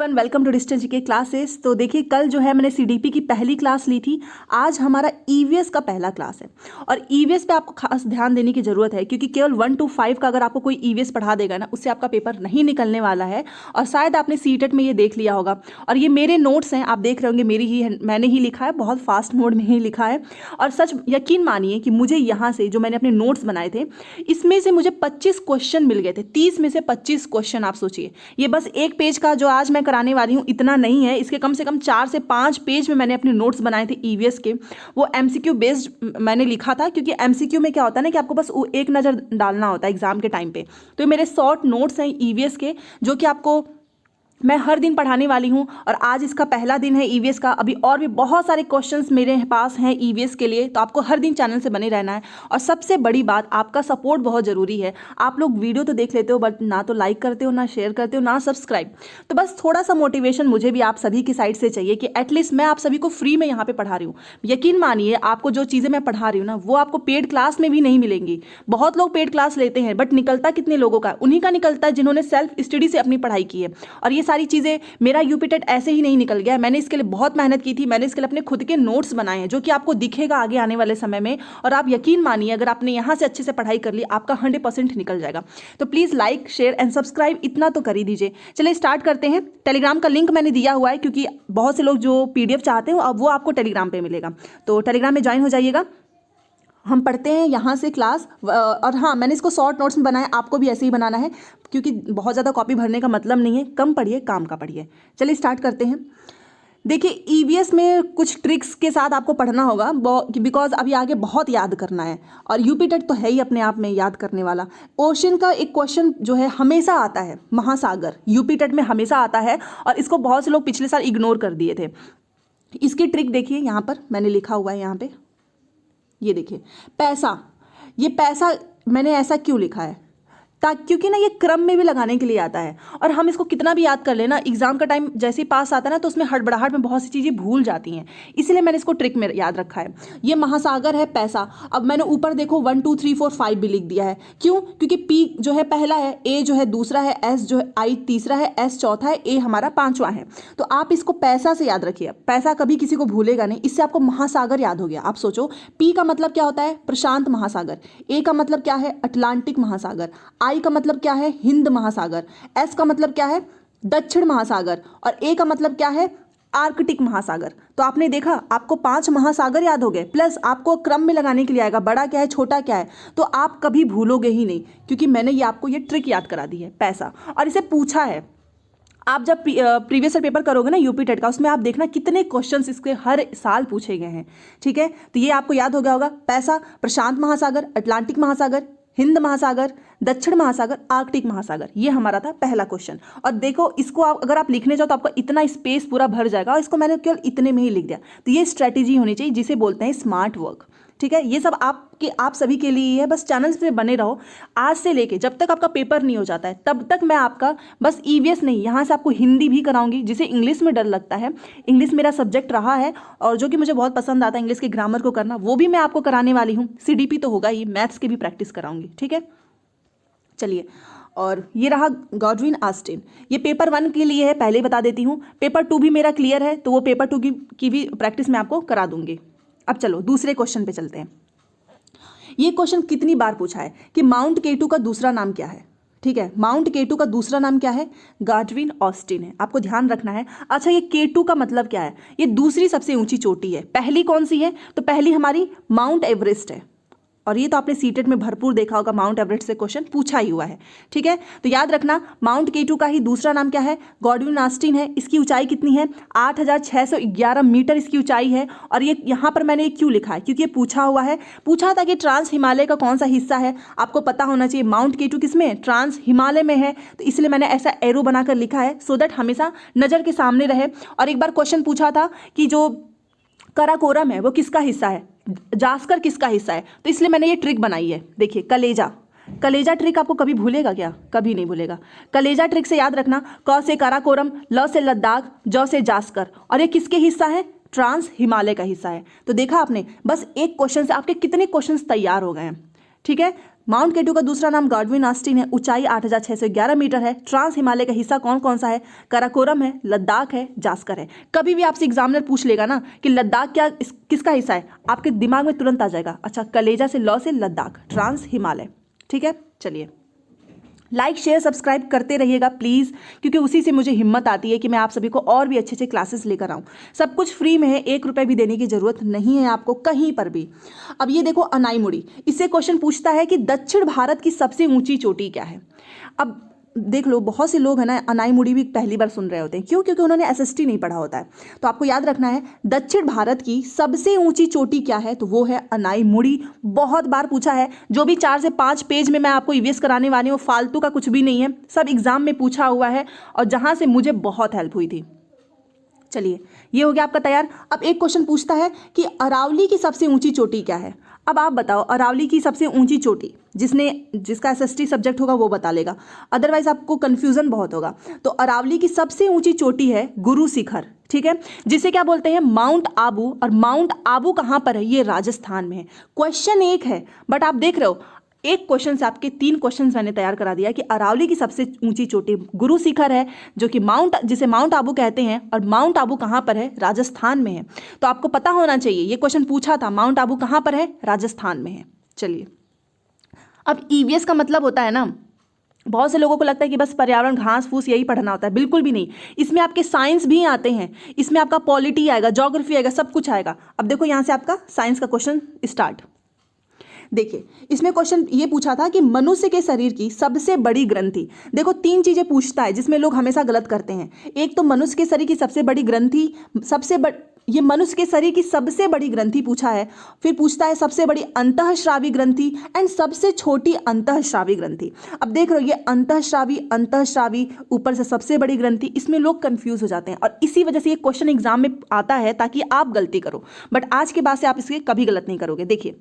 Everyone, welcome to distance GK classes. तो देखिए, कल जो है मैंने सीडीपी की पहली क्लास ली थी। आज हमारा ईवीएस का पहला क्लास है और ईवीएस पे आपको खास ध्यान देने की ज़रूरत है, क्योंकि केवल 1 to 5 का अगर आपको कोई ईवीएस पढ़ा देगा ना, उससे आपका पेपर नहीं निकलने वाला है। और शायद आपने सीटेट में ये देख लिया होगा। और ये मेरे नोट्स हैं, आप देख रहे होंगे, मेरी ही मैंने ही लिखा है, बहुत फास्ट मोड में ही लिखा है। और सच यकीन मानिए कि मुझे यहाँ से जो मैंने अपने नोट्स बनाए थे, इसमें से मुझे 25 क्वेश्चन मिल गए थे। 30 में से 25 क्वेश्चन। आप सोचिए, ये बस एक पेज का जो आज मैं कराने वाली हूँ इतना नहीं है, इसके कम से कम 4 से 5 पेज में मैंने अपने नोट्स बनाए थे ईवीएस के। वो एमसीक्यू बेस्ड मैंने लिखा था, क्योंकि एमसीक्यू में क्या होता है ना कि आपको बस एक नज़र डालना होता है एग्जाम के टाइम पे। तो ये मेरे शॉर्ट नोट्स हैं ईवीएस के, जो कि आपको मैं हर दिन पढ़ाने वाली हूँ। और आज इसका पहला दिन है ईवीएस का। अभी और भी बहुत सारे क्वेश्चंस मेरे पास हैं ईवीएस के लिए, तो आपको हर दिन चैनल से बने रहना है। और सबसे बड़ी बात, आपका सपोर्ट बहुत ज़रूरी है। आप लोग वीडियो तो देख लेते हो, बट ना तो लाइक करते हो, ना शेयर करते हो, ना सब्सक्राइब। तो बस थोड़ा सा मोटिवेशन मुझे भी आप सभी की साइड से चाहिए कि एटलीस्ट मैं आप सभी को फ्री में यहाँ पर पढ़ा रही हूँ। यकीन मानिए, आपको जो चीज़ें मैं पढ़ा रही हूँ ना, वो आपको पेड क्लास में भी नहीं मिलेंगी। बहुत लोग पेड क्लास लेते हैं, बट निकलता कितने लोगों का? उन्हीं का निकलता है जिन्होंने सेल्फ स्टडी से अपनी पढ़ाई की है। और ये सारी चीज़ें, मेरा यूपीटेट ऐसे ही नहीं निकल गया। मैंने इसके लिए बहुत मेहनत की थी। मैंने इसके लिए अपने खुद के नोट्स बनाए हैं, जो कि आपको दिखेगा आगे आने वाले समय में। और आप यकीन मानिए, अगर आपने यहाँ से अच्छे से पढ़ाई कर ली, आपका 100% निकल जाएगा। तो please like, share and subscribe इतना तो कर ही दीजिए। चलिए स्टार्ट करते हैं। टेलीग्राम का लिंक मैंने दिया हुआ है, क्योंकि बहुत से लोग जो पीडीएफ चाहते हैं अब वो आपको टेलीग्राम पर मिलेगा। तो टेलीग्राम में ज्वाइन हो जाइएगा। हम पढ़ते हैं यहाँ से क्लास। और हाँ, मैंने इसको शॉर्ट नोट्स में बनाया, आपको भी ऐसे ही बनाना है, क्योंकि बहुत ज़्यादा कॉपी भरने का मतलब नहीं है। कम पढ़िए, काम का पढ़िए। चलिए स्टार्ट करते हैं। देखिए, ईवीएस में कुछ ट्रिक्स के साथ आपको पढ़ना होगा, बिकॉज अभी आगे बहुत याद करना है। और यूपीटेट तो है ही अपने आप में याद करने वाला। ओशन का एक क्वेश्चन जो है हमेशा आता है, महासागर, यूपीटेट में हमेशा आता है। और इसको बहुत से लोग पिछले साल इग्नोर कर दिए थे। इसकी ट्रिक देखिए, यहाँ पर मैंने लिखा हुआ है, यहाँ पे ये देखिए, पैसा। ये पैसा मैंने ऐसा क्यों लिखा है? क्योंकि ना ये क्रम में भी लगाने के लिए आता है। और हम इसको कितना भी याद कर लेना, एग्जाम का टाइम जैसे ही पास आता है ना, तो उसमें हड़बड़ाहट में बहुत सी चीज़ें भूल जाती हैं। इसलिए मैंने इसको ट्रिक में याद रखा है। ये महासागर है, पैसा। अब मैंने ऊपर देखो 1 2 3 4 5 भी लिख दिया है। क्यों? क्योंकि पी जो है पहला है, ए जो है दूसरा है, एस जो है आई तीसरा है, एस चौथा है, ए हमारा पांचवा है। तो आप इसको पैसा से याद रखिए। पैसा कभी किसी को भूलेगा नहीं, इससे आपको महासागर याद हो गया। आप सोचो, पी का मतलब क्या होता है? प्रशांत महासागर। ए का मतलब क्या है? अटलांटिक महासागर। आई का मतलब क्या है? हिंद महासागर। एस का मतलब क्या है? दक्षिण महासागर। और ए का मतलब क्या है? आर्कटिक महासागर। तो आपने देखा, आपको 5 महासागर याद हो गए, प्लस आपको क्रम में लगाने के लिए आएगा, बड़ा क्या है, छोटा क्या है। तो आप कभी भूलोगे ही नहीं, क्योंकि मैंने ये आपको ये ट्रिक याद करा दी है, पैसा। और इसे पूछा है। आप जब प्रीवियस पेपर करोगे ना यूपीटेट का, उसमें आप देखना कितने क्वेश्चंस इसके हर साल पूछे गए हैं। ठीक है, तो ये आपको याद हो गया होगा। पैसा, प्रशांत महासागर, अटलांटिक महासागर, हिंद महासागर, दक्षिण महासागर, आर्कटिक महासागर। ये हमारा था पहला क्वेश्चन। और देखो, इसको अगर आप लिखने जाओ तो आपका इतना स्पेस पूरा भर जाएगा। और इसको मैंने केवल इतने में ही लिख दिया। तो ये स्ट्रैटेजी होनी चाहिए, जिसे बोलते हैं स्मार्ट वर्क। ठीक है, ये सब आप सभी के लिए ही है। बस चैनल से बने रहो। आज से लेके जब तक आपका पेपर नहीं हो जाता है, तब तक मैं आपका बस ईवीएस नहीं, यहाँ से आपको हिंदी भी कराऊंगी, जिसे इंग्लिश में डर लगता है। इंग्लिश मेरा सब्जेक्ट रहा है, और जो कि मुझे बहुत पसंद आता है इंग्लिश के ग्रामर को करना, वो भी मैं आपको कराने वाली हूँ। सीडीपी तो होगा ही, मैथ्स की भी प्रैक्टिस कराऊंगी। ठीक है, चलिए। और ये रहा गॉडविन ऑस्टिन। ये पेपर 1 के लिए है, पहले ही बता देती हूँ। पेपर 2 भी मेरा क्लियर है, तो वो पेपर 2 की भी प्रैक्टिस मैं आपको करा दूंगी। अब चलो दूसरे क्वेश्चन पे चलते हैं। ये क्वेश्चन कितनी बार पूछा है कि माउंट केटू का दूसरा नाम क्या है? ठीक है, माउंट केटू का दूसरा नाम क्या है? गॉडविन ऑस्टिन है। आपको ध्यान रखना है। अच्छा, ये केटू का मतलब क्या है? ये दूसरी सबसे ऊंची चोटी है। पहली कौन सी है? तो पहली हमारी माउंट एवरेस्ट है। और ये तो आपने सीटेट में भरपूर देखा होगा, माउंट एवरेस्ट से क्वेश्चन पूछा ही हुआ है। ठीक है, तो याद रखना, माउंट केटू का ही दूसरा नाम क्या है? गॉडविन ऑस्टिन है। इसकी ऊंचाई कितनी है? 8611 मीटर इसकी ऊंचाई है। और ये यहाँ पर मैंने क्यों लिखा है? क्योंकि ये पूछा हुआ है। पूछा था कि ट्रांस हिमालय का कौन सा हिस्सा है। आपको पता होना चाहिए माउंट केटू किसमें है? ट्रांस हिमालय में है। तो इसलिए मैंने ऐसा एरो बनाकर लिखा है, सो दैट हमेशा नज़र के सामने रहे। और एक बार क्वेश्चन पूछा था कि जो कराकोरम है वो किसका हिस्सा है, जास्कर किसका हिस्सा है, तो इसलिए मैंने ये ट्रिक बनाई है। देखिए, कलेजा। कलेजा ट्रिक आपको कभी भूलेगा क्या? कभी नहीं भूलेगा। कलेजा ट्रिक से याद रखना, क से काराकोरम, ल से लद्दाख, ज से जास्कर। और ये किसके हिस्सा है? ट्रांस हिमालय का हिस्सा है। तो देखा आपने, बस एक क्वेश्चन से आपके कितने क्वेश्चंस तैयार हो गए हैं। ठीक है, माउंट केटू का दूसरा नाम गॉडविन ऑस्टिन है, ऊंचाई 8611 मीटर है। ट्रांस हिमालय का हिस्सा कौन कौन सा है? कराकोरम है, लद्दाख है, जास्कर है। कभी भी आपसे एग्जामिनर पूछ लेगा ना कि लद्दाख किसका हिस्सा है, आपके दिमाग में तुरंत आ जाएगा, अच्छा कलेजा से लौ से लद्दाख, ट्रांस हिमालय। ठीक है, चलिए लाइक शेयर सब्सक्राइब करते रहिएगा प्लीज़, क्योंकि उसी से मुझे हिम्मत आती है कि मैं आप सभी को और भी अच्छे अच्छे क्लासेस लेकर आऊँ। सब कुछ फ्री में है, 1 रुपये भी देने की जरूरत नहीं है आपको कहीं पर भी। अब ये देखो अनाईमुड़ी, इससे क्वेश्चन पूछता है कि दक्षिण भारत की सबसे ऊंची चोटी क्या है। अब देख लो, बहुत से लोग है ना अनाईमुड़ी भी पहली बार सुन रहे होते हैं, क्यों? क्योंकि उन्होंने एसएसटी नहीं पढ़ा होता है। तो आपको याद रखना है दक्षिण भारत की सबसे ऊंची चोटी क्या है, तो वो है अनाईमुड़ी। बहुत बार पूछा है, जो भी 4 से 5 पेज में मैं आपको ईवीएस कराने वाली हूँ फालतू का कुछ भी नहीं है, सब एग्जाम में पूछा हुआ है और जहां से मुझे बहुत हेल्प हुई थी। चलिए ये हो गया आपका तैयार। अब एक क्वेश्चन पूछता है कि अरावली की सबसे ऊंची चोटी क्या है। अब आप बताओ अरावली की सबसे ऊंची चोटी, जिसका एसएसटी सब्जेक्ट होगा वो बता लेगा, अदरवाइज आपको कंफ्यूजन बहुत होगा। तो अरावली की सबसे ऊंची चोटी है गुरु शिखर, ठीक है, जिसे क्या बोलते हैं माउंट आबू। और माउंट आबू कहां पर है? ये राजस्थान में है। क्वेश्चन एक है, बट आप देख रहे हो एक क्वेश्चन से आपके 3 क्वेश्चन मैंने तैयार करा दिया कि अरावली की सबसे ऊंची चोटी गुरु शिखर है, जो कि जिसे माउंट आबू कहते हैं, और माउंट आबू कहां पर है? राजस्थान में है। तो आपको पता होना चाहिए, ये क्वेश्चन पूछा था, माउंट आबू कहां पर है? राजस्थान में है। चलिए अब ईवीएस का मतलब होता है ना, बहुत से लोगों को लगता है कि बस पर्यावरण घास फूस यही पढ़ना होता है, बिल्कुल भी नहीं। इसमें आपके साइंस भी आते हैं, इसमें आपका पॉलिटी आएगा, ज्योग्राफी आएगा, सब कुछ आएगा। अब देखो यहां से आपका साइंस का क्वेश्चन स्टार्ट। देखिए इसमें क्वेश्चन ये पूछा था कि मनुष्य के शरीर की सबसे बड़ी ग्रंथि। देखो 3 चीजें पूछता है जिसमें लोग हमेशा गलत करते हैं। एक तो मनुष्य के शरीर की सबसे बड़ी ग्रंथि, ये मनुष्य के शरीर की सबसे बड़ी ग्रंथि पूछा है। फिर पूछता है सबसे बड़ी अंतःस्रावी ग्रंथि एंड सबसे छोटी अंतःस्रावी ग्रंथि। अब देख रहे हो ये अंतःस्रावी ऊपर से सबसे बड़ी ग्रंथि, इसमें लोग कंफ्यूज हो जाते हैं और इसी वजह से ये क्वेश्चन एग्जाम में आता है ताकि आप गलती करो, बट आज के बाद से आप इसके कभी गलत नहीं करोगे। देखिए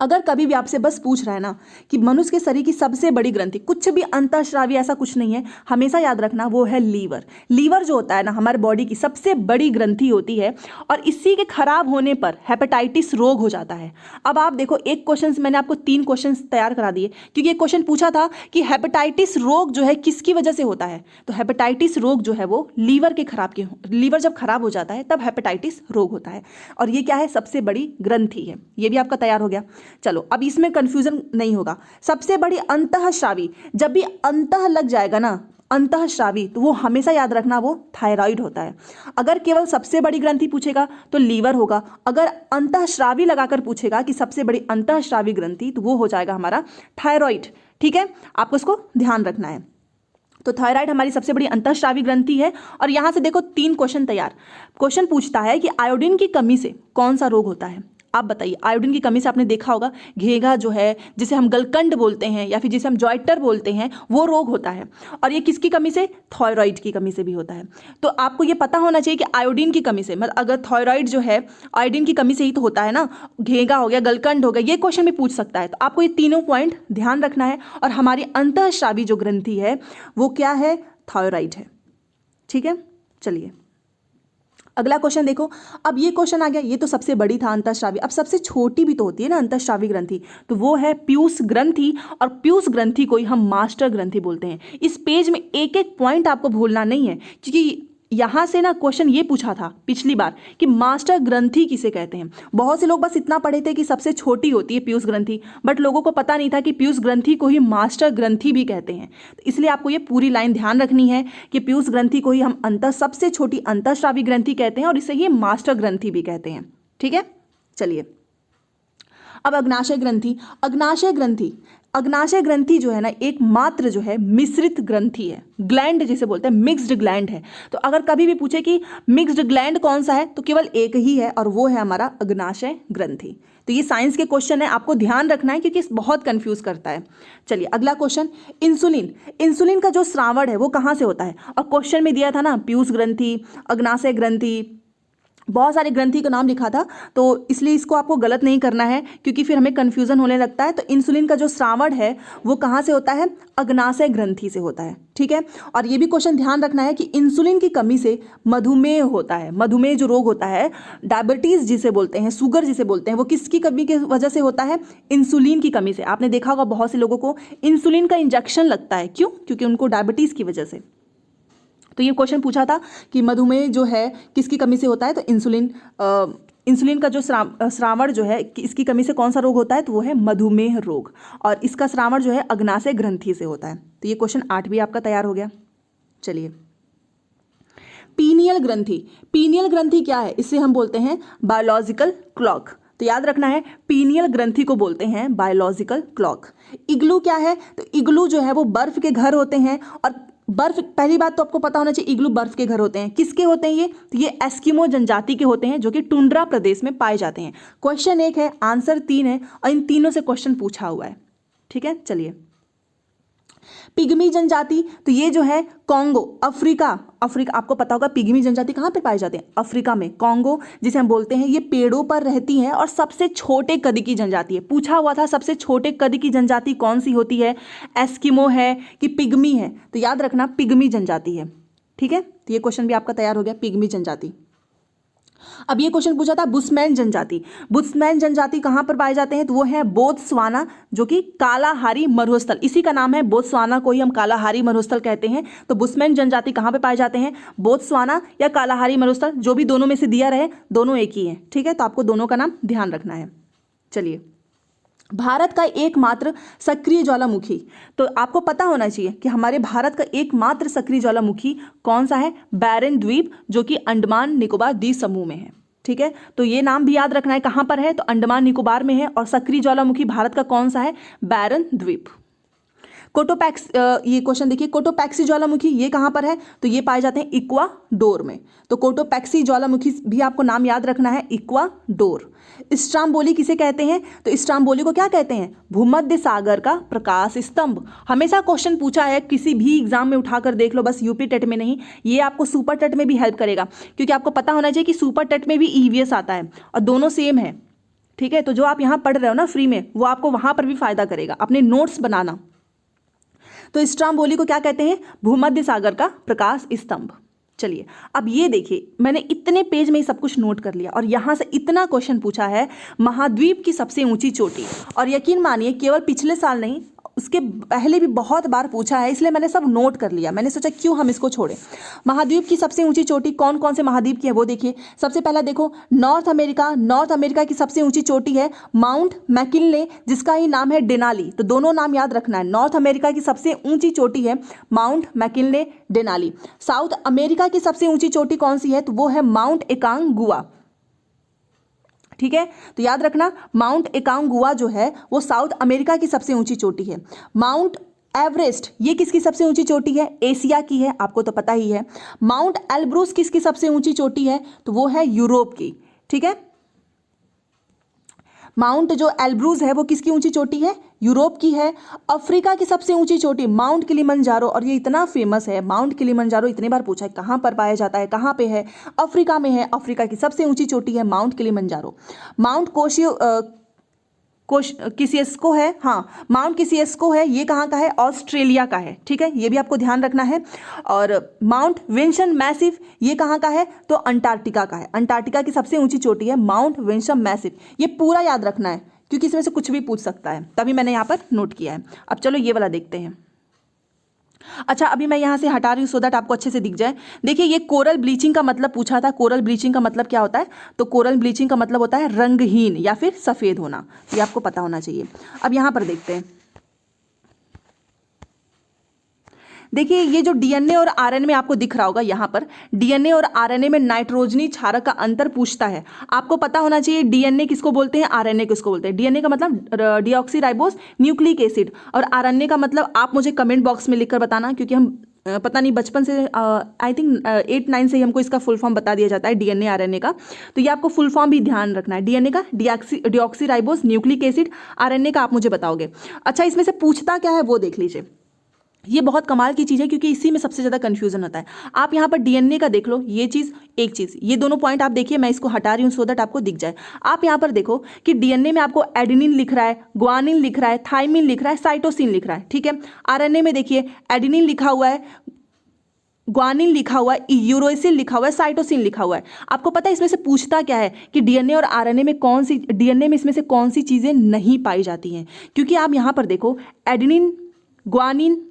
अगर कभी भी आपसे बस पूछ रहा है ना कि मनुष्य के शरीर की सबसे बड़ी ग्रंथि, कुछ भी अंतःस्रावी ऐसा कुछ नहीं है, हमेशा याद रखना वो है लीवर। लीवर जो होता है ना हमारे बॉडी की सबसे बड़ी ग्रंथि होती है और इसी के खराब होने पर हेपेटाइटिस रोग हो जाता है। अब आप देखो एक क्वेश्चन मैंने आपको 3 क्वेश्चन तैयार करा दिए, क्योंकि एक क्वेश्चन पूछा था कि हेपेटाइटिस रोग जो है किसकी वजह से होता है, तो हेपेटाइटिस रोग जो है वो लीवर जब खराब हो जाता है तब हेपेटाइटिस रोग होता है, और ये क्या है? सबसे बड़ी ग्रंथि है। ये भी आपका तैयार हो गया। चलो अब इसमें कंफ्यूजन नहीं होगा। सबसे बड़ी अंतःस्रावी, जब भी अंतः लग जाएगा ना अंतःस्रावी, तो वो हमेशा याद रखना वो थायराइड होता है। अगर केवल सबसे बड़ी ग्रंथि पूछेगा तो लीवर होगा, अगर अंतःस्रावी लगाकर पूछेगा कि सबसे बड़ी अंतःस्रावी ग्रंथि, तो वो हो जाएगा हमारा थायराइड। ठीक है, आपको इसको ध्यान रखना है। तो थायराइड हमारी सबसे बड़ी अंतःस्रावी ग्रंथि है। और यहां से देखो 3 क्वेश्चन तैयार। क्वेश्चन पूछता है कि आयोडीन की कमी से कौन सा रोग होता है। आप बताइए, आयोडीन की कमी से आपने देखा होगा घेघा जो है, जिसे हम गलकंड बोलते हैं या फिर जिसे हम जॉइटर बोलते हैं, वो रोग होता है। और ये किसकी कमी से? थायराइड की कमी से भी होता है। तो आपको ये पता होना चाहिए कि आयोडीन की कमी से, मतलब अगर थायराइड जो है आयोडीन की कमी से ही तो होता है ना, घेघा हो गया, गलकंड हो गया, ये क्वेश्चन भी पूछ सकता है। तो आपको ये तीनों पॉइंट ध्यान रखना है। और हमारी अंतःस्रावी जो ग्रंथि है वो क्या है? थायराइड है। ठीक है, चलिए अगला क्वेश्चन देखो। अब ये क्वेश्चन आ गया, ये तो सबसे बड़ी था अंतःस्रावी, अब सबसे छोटी भी तो होती है ना अंतःस्रावी ग्रंथि, तो वो है पीयूष ग्रंथि। और पीयूष ग्रंथि को ही हम मास्टर ग्रंथि बोलते हैं। इस पेज में एक एक पॉइंट आपको भूलना नहीं है, क्योंकि यहां से ना क्वेश्चन ये पूछा था पिछली बार कि मास्टर ग्रंथि किसे कहते हैं। बहुत से लोग बस इतना पढ़े थे कि सबसे छोटी होती है पीयूष ग्रंथि, बट लोगों को पता नहीं था कि पीयूष ग्रंथि को ही मास्टर ग्रंथि भी कहते हैं। तो इसलिए आपको ये पूरी लाइन ध्यान रखनी है कि पीयूष ग्रंथि को ही हम सबसे छोटी अंतःस्रावी ग्रंथि कहते हैं और इसे ही मास्टर ग्रंथि भी कहते हैं। ठीक है, चलिए अब अग्नाशय ग्रंथि जो है ना एकमात्र जो है मिश्रित ग्रंथि है, ग्लैंड जिसे बोलते हैं, मिक्स्ड ग्लैंड है। तो अगर कभी भी पूछे कि मिक्स्ड ग्लैंड कौन सा है, तो केवल एक ही है और वो है हमारा अग्नाशय ग्रंथि। तो ये साइंस के क्वेश्चन है, आपको ध्यान रखना है क्योंकि बहुत कंफ्यूज करता है। चलिए अगला क्वेश्चन, इंसुलिन का जो श्रावण है वो कहाँ से होता है। और क्वेश्चन में दिया था ना पीयूष ग्रंथि, अग्नाशय ग्रंथि बहुत सारे ग्रंथि का नाम लिखा था, तो इसलिए इसको आपको गलत नहीं करना है क्योंकि फिर हमें कन्फ्यूज़न होने लगता है। तो इंसुलिन का जो श्रावण है वो कहाँ से होता है? अग्नाशय ग्रंथि से होता है, ठीक है। और ये भी क्वेश्चन ध्यान रखना है कि इंसुलिन की कमी से मधुमेह होता है। मधुमेह जो रोग होता है, डायबिटीज़ जिसे बोलते हैं, शुगर जिसे बोलते हैं, वो किसकी कमी की वजह से होता है? इंसुलिन की कमी से। आपने देखा होगा बहुत से लोगों को इंसुलिन का इंजेक्शन लगता है, क्यों? क्योंकि उनको डायबिटीज़ की वजह से। तो ये क्वेश्चन पूछा था कि मधुमेह जो है किसकी कमी से होता है? तो इंसुलिन का जो श्रावण जो है इसकी कमी से कौन सा रोग होता है? तो वो है मधुमेह रोग, और इसका श्रावण जो है अग्नाशय ग्रंथि से होता है। तो ये क्वेश्चन 8 भी आपका तैयार हो गया। चलिए, पीनियल ग्रंथि। पीनियल ग्रंथि क्या है? इससे हम बोलते हैं बायोलॉजिकल क्लॉक। तो याद रखना है, पीनियल ग्रंथि को बोलते हैं बायोलॉजिकल क्लॉक। इग्लू क्या है? तो इग्लू जो है वो बर्फ के घर होते हैं, और बर्फ, पहली बात तो आपको पता होना चाहिए, इग्लू बर्फ के घर होते हैं। किसके होते हैं ये? तो ये एस्किमो जनजाति के होते हैं जो कि टुंड्रा प्रदेश में पाए जाते हैं। क्वेश्चन 1 है, आंसर 3 है, और इन तीनों से क्वेश्चन पूछा हुआ है, ठीक है। चलिए, पिग्मी जनजाति, तो ये जो है कॉन्गो, अफ्रीका आपको पता होगा पिग्मी जनजाति कहाँ पे पाए जाते हैं? अफ्रीका में। कॉन्गो जिसे हम बोलते हैं, ये पेड़ों पर रहती हैं और सबसे छोटे कद की जनजाति है। पूछा हुआ था सबसे छोटे कद की जनजाति कौन सी होती है? एस्किमो है कि पिग्मी है? तो याद रखना पिग्मी जनजाति है, ठीक है। तो ये क्वेश्चन भी आपका तैयार हो गया, पिग्मी जनजाति। अब ये क्वेश्चन पूछा था बुशमैन जनजाति। बुशमैन जनजाति कहाँ पर पाए जाते हैं? तो वो है बोत्सवाना, जो कि कालाहारी मरुस्थल, इसी का नाम है, बोत्सवाना को ही हम कालाहारी मरुस्थल कहते हैं। तो बुशमैन जनजाति कहाँ पे पाए जाते हैं? बोत्सवाना या कालाहारी मरुस्थल, जो भी दोनों में से दिया रहे, दोनों एक ही है, ठीक है। तो आपको दोनों का नाम ध्यान रखना है। चलिए, भारत का एकमात्र सक्रिय ज्वालामुखी, तो आपको पता होना चाहिए कि हमारे भारत का एकमात्र सक्रिय ज्वालामुखी कौन सा है? बैरन द्वीप, जो कि अंडमान निकोबार द्वीप समूह में है, ठीक है। तो ये नाम भी याद रखना है, कहाँ पर है? तो अंडमान निकोबार में है, और सक्रिय ज्वालामुखी भारत का कौन सा है? बैरन द्वीप। कोटोपैक्स, ये क्वेश्चन देखिए, कोटोपैक्सी ज्वालामुखी ये कहाँ पर है? तो ये पाए जाते हैं इक्वाडोर में। तो कोटोपैक्सी ज्वालामुखी भी आपको नाम याद रखना है, इक्वाडोर। स्ट्राम्बोली किसे कहते हैं? तो स्ट्राम्बोली को क्या कहते हैं? भूमध्य सागर का प्रकाश स्तंभ। हमेशा क्वेश्चन पूछा है, किसी भी एग्जाम में उठाकर देख लो, बस यूपी टेट में नहीं, ये आपको सुपर टेट में भी हेल्प करेगा, क्योंकि आपको पता होना चाहिए कि सुपर टेट में भी ईवीएस आता है और दोनों सेम है, ठीक है। तो जो आप यहाँ पढ़ रहे हो ना फ्री में, वो आपको वहाँ पर भी फायदा करेगा, अपने नोट्स बनाना। तो स्ट्राम्बोली को क्या कहते हैं? भूमध्य सागर का प्रकाश स्तंभ। चलिए, अब ये देखिए, मैंने इतने पेज में ही सब कुछ नोट कर लिया, और यहाँ से इतना क्वेश्चन पूछा है, महाद्वीप की सबसे ऊंची चोटी। और यकीन मानिए, केवल पिछले साल नहीं, उसके पहले भी बहुत बार पूछा है, इसलिए मैंने सब नोट कर लिया। मैंने सोचा क्यों हम इसको छोड़ें। महाद्वीप की सबसे ऊंची चोटी कौन कौन से महाद्वीप की है वो देखिए। सबसे पहला देखो, नॉर्थ अमेरिका की सबसे ऊंची चोटी है माउंट मैकिनले, जिसका ही नाम है डेनाली। तो दोनों नाम याद रखना है, नॉर्थ अमेरिका की सबसे ऊंची चोटी है mount McKinley, Denali. South America की सबसे ऊंची चोटी कौन सी है? तो वो है माउंट एकांगुआ, ठीक है। तो याद रखना, माउंट एकांगुआ जो है वो साउथ अमेरिका की सबसे ऊंची चोटी है। माउंट एवरेस्ट ये किसकी सबसे ऊंची चोटी है? एशिया की है, आपको तो पता ही है। माउंट एल्ब्रूस किसकी सबसे ऊंची चोटी है? तो वो है यूरोप की, ठीक है। माउंट जो एल्ब्रूज है वो किसकी ऊंची चोटी है? यूरोप की है। अफ्रीका की सबसे ऊंची चोटी माउंट किलिमंजारो, और ये इतना फेमस है माउंट किलिमंजारो, इतनी बार पूछा है कहाँ पर पाया जाता है, कहाँ पे है? अफ्रीका में है। अफ्रीका की सबसे ऊंची चोटी है माउंट किलिमंजारो। माउंट किसिएस्को है, हाँ माउंट किसिएस्को है, ये कहाँ का है? ऑस्ट्रेलिया का है, ठीक है, ये भी आपको ध्यान रखना है। और माउंट विंसन मैसिव ये कहाँ का है? तो अंटार्कटिका का है। अंटार्कटिका की सबसे ऊंची चोटी है माउंट विंसन मैसिव। ये पूरा याद रखना है क्योंकि इसमें से कुछ भी पूछ सकता है, तभी मैंने यहाँ पर नोट किया है। अब चलो ये वाला देखते हैं। अच्छा, अभी मैं यहाँ से हटा रही हूँ सो दैट आपको अच्छे से दिख जाए। देखिए, ये कोरल ब्लीचिंग का मतलब पूछा था। कोरल ब्लीचिंग का मतलब क्या होता है? तो कोरल ब्लीचिंग का मतलब होता है रंगहीन या फिर सफ़ेद होना, ये आपको पता होना चाहिए। अब यहाँ पर देखते हैं, देखिए ये जो डीएनए और आरएनए में आपको दिख रहा होगा, यहाँ पर डीएनए और आरएनए में नाइट्रोजनी क्षारक का अंतर पूछता है। आपको पता होना चाहिए डीएनए किसको बोलते हैं, आरएनए किसको बोलते हैं। डीएनए का मतलब डीऑक्सीराइबोस न्यूक्लिक एसिड, और आरएनए का मतलब आप मुझे कमेंट बॉक्स में लिखकर बताना, क्योंकि हम पता नहीं बचपन से आई थिंक 8-9 से ही हमको इसका फुल फॉर्म बता दिया जाता है डीएनए आरएनए का। तो ये आपको फुल फॉर्म भी ध्यान रखना है। डीएनए का डीऑक्सीराइबोस न्यूक्लिक एसिड, आरएनए का आप मुझे बताओगे। अच्छा, इसमें से पूछता क्या है वो देख लीजिए। ये बहुत कमाल की चीज़ है क्योंकि इसी में सबसे ज़्यादा कन्फ्यूजन होता है। आप यहाँ पर डीएनए का देख लो, ये चीज़ एक चीज़, ये दोनों पॉइंट आप देखिए, मैं इसको हटा रही हूँ सो दैट आपको दिख जाए। आप यहाँ पर देखो कि डीएनए में आपको एडेनिन लिख रहा है, ग्वानिन लिख रहा है, थाइमिन लिख रहा है, साइटोसिन लिख रहा है, ठीक है। आरएनए में देखिए एडेनिन लिखा हुआ है, ग्वानिन लिखा हुआ है, यूरेसिल लिखा हुआ है, साइटोसिन लिखा हुआ है। आपको पता है इसमें से पूछता क्या है कि डीएनए और आरएनए में कौन सी, डीएनए में इसमें से कौन सी चीज़ें नहीं पाई जाती हैं, क्योंकि आप यहाँ पर देखो एडेनिन, ग्वानिन,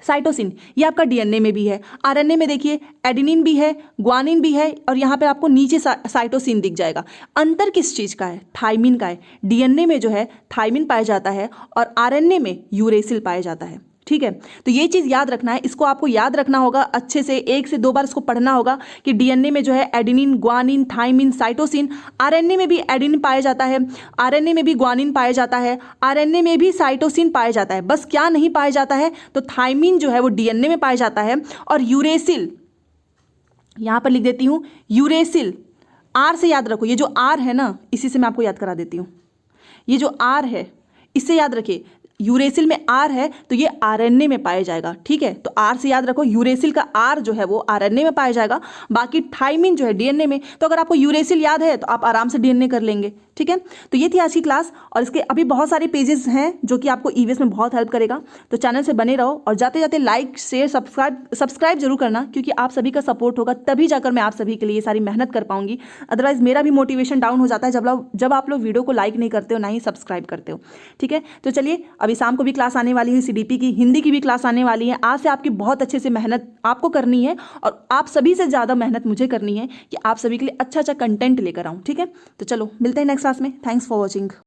साइटोसिन ये आपका डीएनए में भी है, आरएनए में देखिए एडेनिन भी है, ग्वानिन भी है, और यहाँ पर आपको नीचे साइटोसिन दिख जाएगा। अंतर किस चीज़ का है? थाइमिन का है। डीएनए में जो है थाइमिन पाया जाता है और आरएनए में यूरेसिल पाया जाता है, ठीक है। तो ये चीज़ याद रखना है, इसको आपको याद रखना होगा अच्छे से, 1 से 2 बार इसको पढ़ना होगा कि डीएनए में जो है adenine, guanine, thymine, cytosine, RNA में भी एडेनिन पाया जाता है, आरएनए में भी ग्वानिन पाया जाता है, आरएनए में भी साइटोसिन पाया जाता है। बस क्या नहीं पाया जाता है? तो थाइमिन जो है वो डीएनए में पाया जाता है, और यूरेसिल, यहाँ पर लिख देती हूँ यूरेसिल, आर से याद रखो, ये जो आर है ना, इसी से मैं आपको याद करा देती हूँ। ये जो आर है इससे याद रखिए, यूरेसिल में आर है तो ये आरएनए में पाया जाएगा, ठीक है। तो आर से याद रखो, यूरेसिल का आर जो है वो आरएनए में पाया जाएगा, बाकी थाइमिन जो है डीएनए में। तो अगर आपको यूरेसिल याद है तो आप आराम से डीएनए कर लेंगे, ठीक है। तो ये थी आज की क्लास, और इसके अभी बहुत सारे पेजेस हैं जो कि आपको ईवीएस में बहुत हेल्प करेगा। तो चैनल से बने रहो, और जाते जाते लाइक, शेयर, सब्सक्राइब जरूर करना, क्योंकि आप सभी का सपोर्ट होगा तभी जाकर मैं आप सभी के लिए ये सारी मेहनत कर पाऊंगी। अदरवाइज मेरा भी मोटिवेशन डाउन हो जाता है जब आप लोग वीडियो को लाइक नहीं करते हो, ना ही सब्सक्राइब करते हो, ठीक है। तो चलिए, अभी शाम को भी क्लास आने वाली है, सीडीपी की, हिंदी की भी क्लास आने वाली है। आज से आपकी बहुत अच्छे से मेहनत आपको करनी है, और आप सभी से ज़्यादा मेहनत मुझे करनी है कि आप सभी के लिए अच्छा अच्छा कंटेंट लेकर आऊँ, ठीक है। तो चलो मिलते हैं नेक्स्ट क्लास में। Thanks for watching.